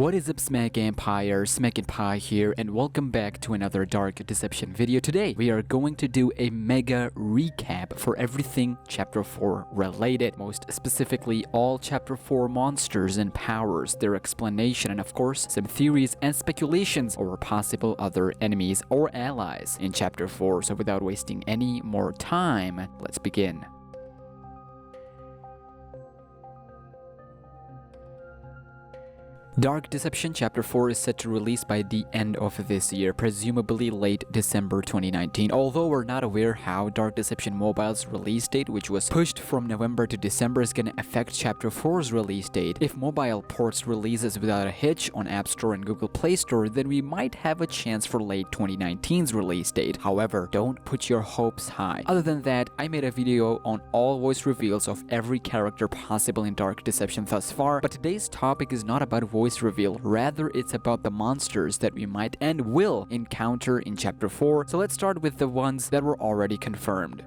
What is up, SmackNPie here, and welcome back to another Dark Deception video. Today, we are going to do a mega recap for everything Chapter 4 related, most specifically all Chapter 4 monsters and powers, their explanation, and of course, some theories and speculations over possible other enemies or allies in Chapter 4. So without wasting any more time, let's begin. Dark Deception Chapter 4 is set to release by the end of this year, presumably late December 2019, although we're not aware how Dark Deception Mobile's release date, which was pushed from November to December, is gonna affect Chapter 4's release date. If mobile ports releases without a hitch on App Store and Google Play Store, then we might have a chance for late 2019's release date. However, don't put your hopes high. Other than that, I made a video on all voice reveals of every character possible in Dark Deception thus far, but today's topic is not about voice reveal, rather it's about the monsters that we might and will encounter in Chapter 4, so let's start with the ones that were already confirmed.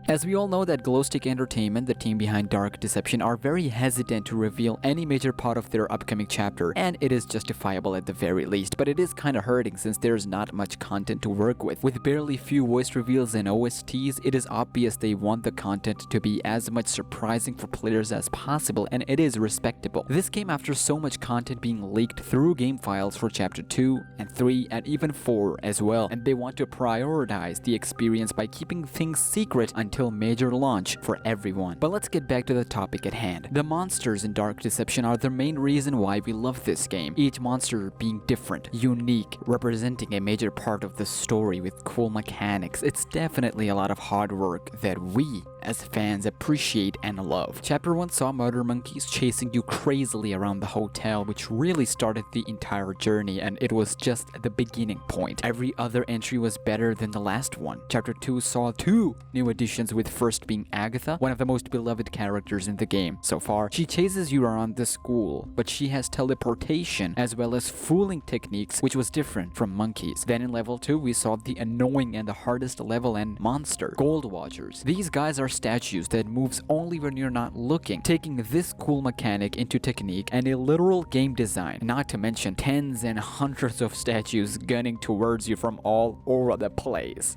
As we all know that Glowstick Entertainment, the team behind Dark Deception, are very hesitant to reveal any major part of their upcoming chapter, and it is justifiable at the very least, but it is kinda hurting since there's not much content to work with. With barely few voice reveals and OSTs, it is obvious they want the content to be as much surprising for players as possible, and it is respectable. This came after so much content being leaked through game files for Chapter 2 and 3 and even 4 as well, and they want to prioritize the experience by keeping things secret until major launch for everyone. But let's get back to the topic at hand. The monsters in Dark Deception are the main reason why we love this game, each monster being different, unique, representing a major part of the story with cool mechanics. It's definitely a lot of hard work that we as fans appreciate and love. Chapter 1 saw murder monkeys chasing you crazily around the hotel, which really started the entire journey, and it was just the beginning point. Every other entry was better than the last one. Chapter 2 saw 2 new additions, with first being Agatha, one of the most beloved characters in the game so far. She chases you around the school, but she has teleportation as well as fooling techniques, which was different from monkeys. Then in level 2 we saw the annoying and the hardest level and monster, Gold Watchers. These guys are statues that moves only when you're not looking, taking this cool mechanic into technique and a literal game design, not to mention tens and hundreds of statues gunning towards you from all over the place.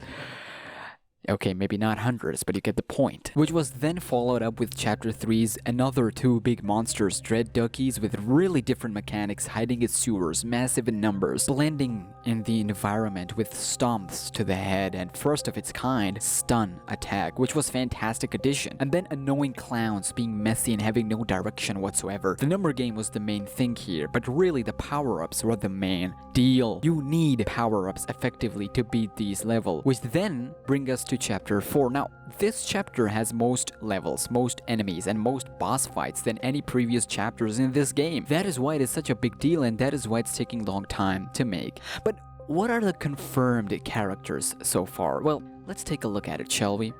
Okay, maybe not hundreds, but you get the point. Which was then followed up with Chapter 3's another 2 big monsters, Dread Duckies, with really different mechanics, hiding its sewers, massive in numbers, blending in the environment with stomps to the head, and first of its kind, Stun Attack, which was fantastic addition. And then annoying clowns being messy and having no direction whatsoever. The number game was the main thing here, but really the power-ups were the main deal. You need power-ups effectively to beat these levels, which then bring us to Chapter 4. Now, this chapter has most levels, most enemies, and most boss fights than any previous chapters in this game. That is why it is such a big deal, and that is why it's taking a long time to make. But what are the confirmed characters so far? Well, let's take a look at it, shall we?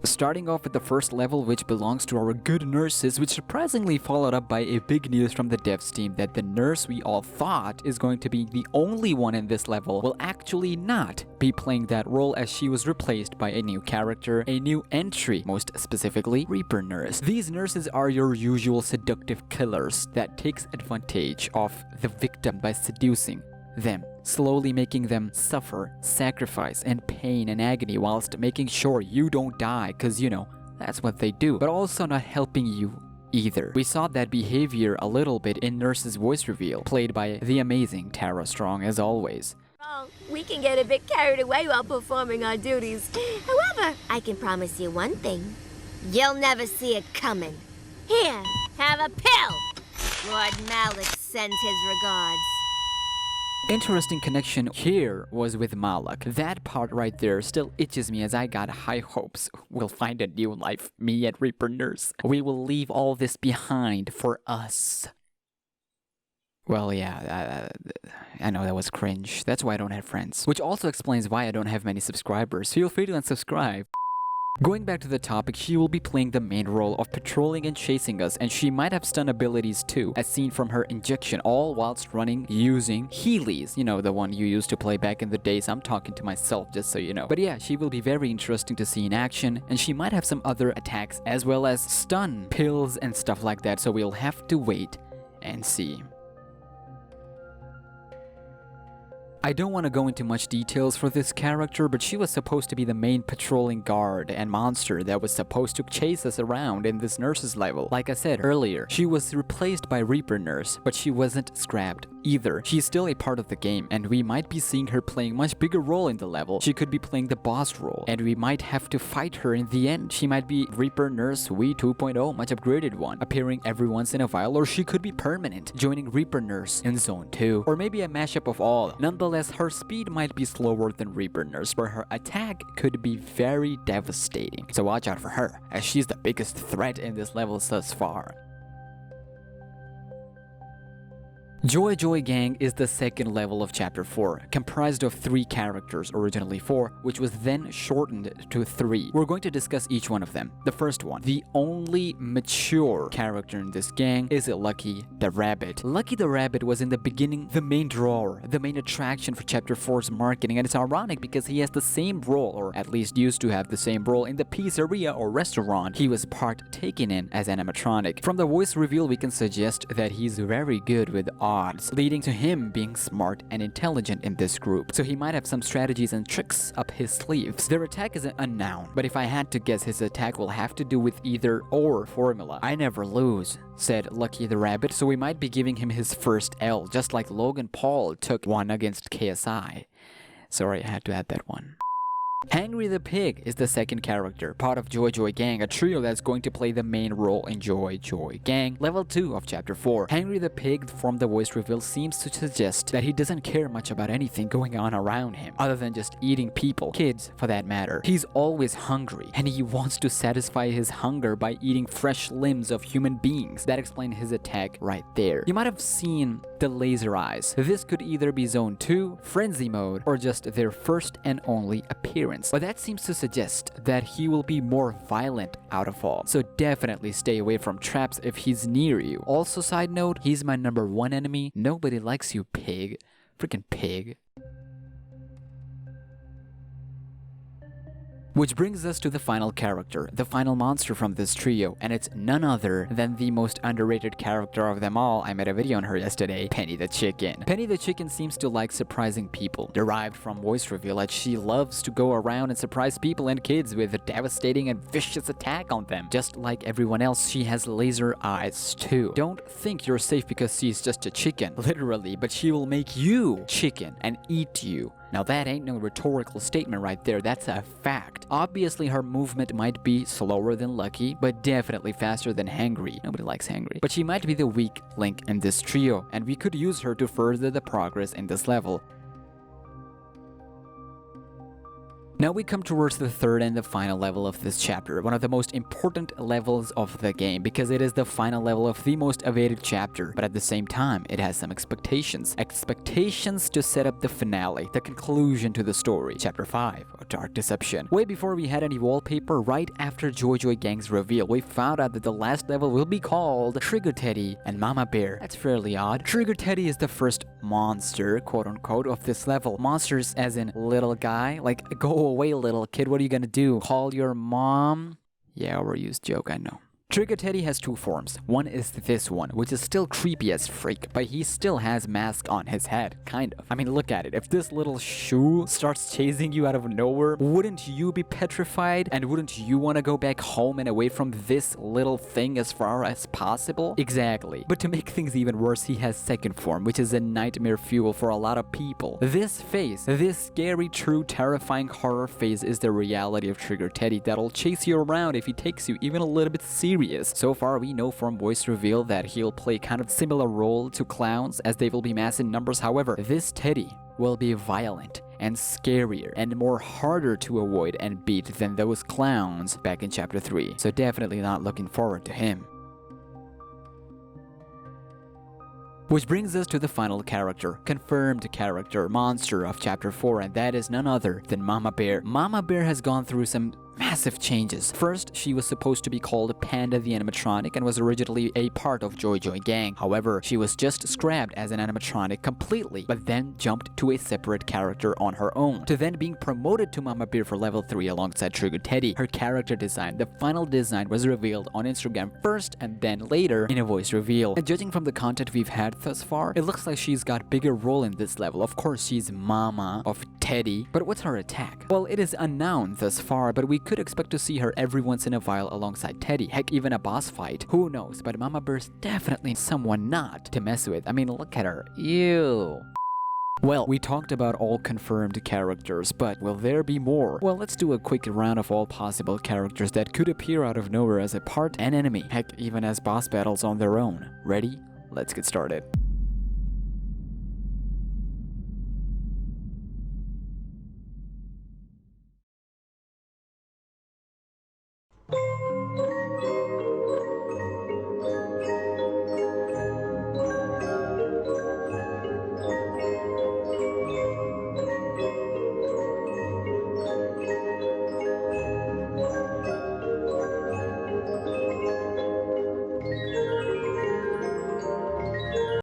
Starting off with the first level, which belongs to our good nurses, which surprisingly followed up by a big news from the devs team that the nurse we all thought is going to be the only one in this level will actually not be playing that role, as she was replaced by a new character, a new entry, most specifically Reaper Nurse. These nurses are your usual seductive killers that takes advantage of the victim by seducing them, slowly making them suffer, sacrifice, and pain and agony whilst making sure you don't die, cause you know, that's what they do, but also not helping you either. We saw that behavior a little bit in Nurse's voice reveal, played by the amazing Tara Strong as always. We can get a bit carried away while performing our duties. However, I can promise you one thing. You'll never see it coming. Here, have a pill! Lord Malik sends his regards. Interesting connection here was with Malak. That part right there still itches me, as I got high hopes we'll find a new life, me and Reaper Nurse. We will leave all this behind for us. Well, yeah, I know that was cringe. That's why I don't have friends. Which also explains why I don't have many subscribers. Feel free to unsubscribe. Going back to the topic, she will be playing the main role of patrolling and chasing us, and she might have stun abilities too, as seen from her injection, all whilst running using Heelys. You know, the one you used to play back in the days. I'm talking to myself, just so you know. But yeah, she will be very interesting to see in action, and she might have some other attacks as well as stun pills and stuff like that, so we'll have to wait and see. I don't want to go into much details for this character, but she was supposed to be the main patrolling guard and monster that was supposed to chase us around in this nurse's level. Like I said earlier, she was replaced by Reaper Nurse, but she wasn't scrapped either. She's still a part of the game, and we might be seeing her playing much bigger role in the level. She could be playing the boss role, and we might have to fight her in the end. She might be Reaper Nurse Wii 2.0, much upgraded one, appearing every once in a while, or she could be permanent, joining Reaper Nurse in Zone 2, or maybe a mashup of all. Nonetheless, her speed might be slower than Reaper Nurse, but her attack could be very devastating. So watch out for her, as she's the biggest threat in this level thus far. Joy Joy Gang is the second level of Chapter 4, comprised of 3 characters, originally 4, which was then shortened to 3. We're going to discuss each one of them. The first one, the only mature character in this gang, is Lucky the Rabbit. Lucky the Rabbit was in the beginning the main drawer, the main attraction for Chapter 4's marketing, and it's ironic because he has the same role, or at least used to have the same role, in the pizzeria or restaurant he was partaking in as animatronic. From the voice reveal, we can suggest that he's very good with odds, leading to him being smart and intelligent in this group. So he might have some strategies and tricks up his sleeves. Their attack is an unknown, but if I had to guess, his attack will have to do with either or formula. I never lose, said Lucky the Rabbit, so we might be giving him his first L, just like Logan Paul took one against KSI. Sorry, I had to add that one. Hangry the Pig is the second character, part of Joy Joy Gang, a trio that's going to play the main role in Joy Joy Gang, level 2 of Chapter 4. Hangry the Pig, from the voice reveal, seems to suggest that he doesn't care much about anything going on around him, other than just eating people, kids for that matter. He's always hungry, and he wants to satisfy his hunger by eating fresh limbs of human beings. That explains his attack right there. You might have seen the laser eyes. This could either be Zone 2, Frenzy Mode, or just their first and only appearance. But that seems to suggest that he will be more violent out of all. So definitely stay away from traps if he's near you. Also, side note, he's my number 1 enemy. Nobody likes you, pig. Freaking pig. Which brings us to the final character, the final monster from this trio, and it's none other than the most underrated character of them all. I made a video on her yesterday, Penny the Chicken. Penny the Chicken seems to like surprising people, derived from voice reveal, that she loves to go around and surprise people and kids with a devastating and vicious attack on them. Just like everyone else, she has laser eyes too. Don't think you're safe because she's just a chicken, literally, but she will make you chicken and eat you. Now that ain't no rhetorical statement right there, that's a fact. Obviously her movement might be slower than Lucky, but definitely faster than Hangry. Nobody likes Hangry. But she might be the weak link in this trio, and we could use her to further the progress in this level. Now we come towards the third and the final level of this chapter, one of the most important levels of the game, because it is the final level of the most awaited chapter, but at the same time, it has some expectations. Expectations to set up the finale, the conclusion to the story, Chapter 5, Dark Deception. Way before we had any wallpaper, right after Joy Joy Gang's reveal, we found out that the last level will be called Trigger Teddy and Mama Bear. That's fairly odd. Trigger Teddy is the first monster, quote-unquote, of this level. Monsters as in little guy, like go away little kid, what are you gonna do? Call your mom? Yeah, overused joke, I know. Trigger Teddy has 2 forms. One is this one, which is still creepy as freak, but he still has mask on his head, kind of. I mean, look at it. If this little shoe starts chasing you out of nowhere, wouldn't you be petrified? And wouldn't you want to go back home and away from this little thing as far as possible? Exactly. But to make things even worse, he has second form, which is a nightmare fuel for a lot of people. This face, this scary, true, terrifying horror face, is the reality of Trigger Teddy that'll chase you around if he takes you even a little bit serious. So far, we know from voice reveal that he'll play kind of similar role to clowns, as they will be mass in numbers. However, this Teddy will be violent and scarier and more harder to avoid and beat than those clowns back in Chapter 3. So definitely not looking forward to him. Which brings us to the final character, confirmed character, monster of Chapter 4, and that is none other than Mama Bear. Mama Bear has gone through some massive changes. First, she was supposed to be called Panda the animatronic and was originally a part of Joy Joy Gang. However, she was just scrapped as an animatronic completely, but then jumped to a separate character on her own, to then being promoted to Mama Bear for level 3 alongside Trigger Teddy. Her character design, the final design, was revealed on Instagram first and then later in a voice reveal. And judging from the content we've had thus far, it looks like she's got bigger role in this level. Of course, she's Mama of Teddy, but what's her attack? Well, it is unknown thus far, but we could expect to see her every once in a while alongside Teddy. Heck, even a boss fight. Who knows? But Mama Bear's definitely someone not to mess with. I mean, look at her. Ew. Well, we talked about all confirmed characters, but will there be more? Well, let's do a quick round of all possible characters that could appear out of nowhere as a part and enemy. Heck, even as boss battles on their own. Ready? Let's get started.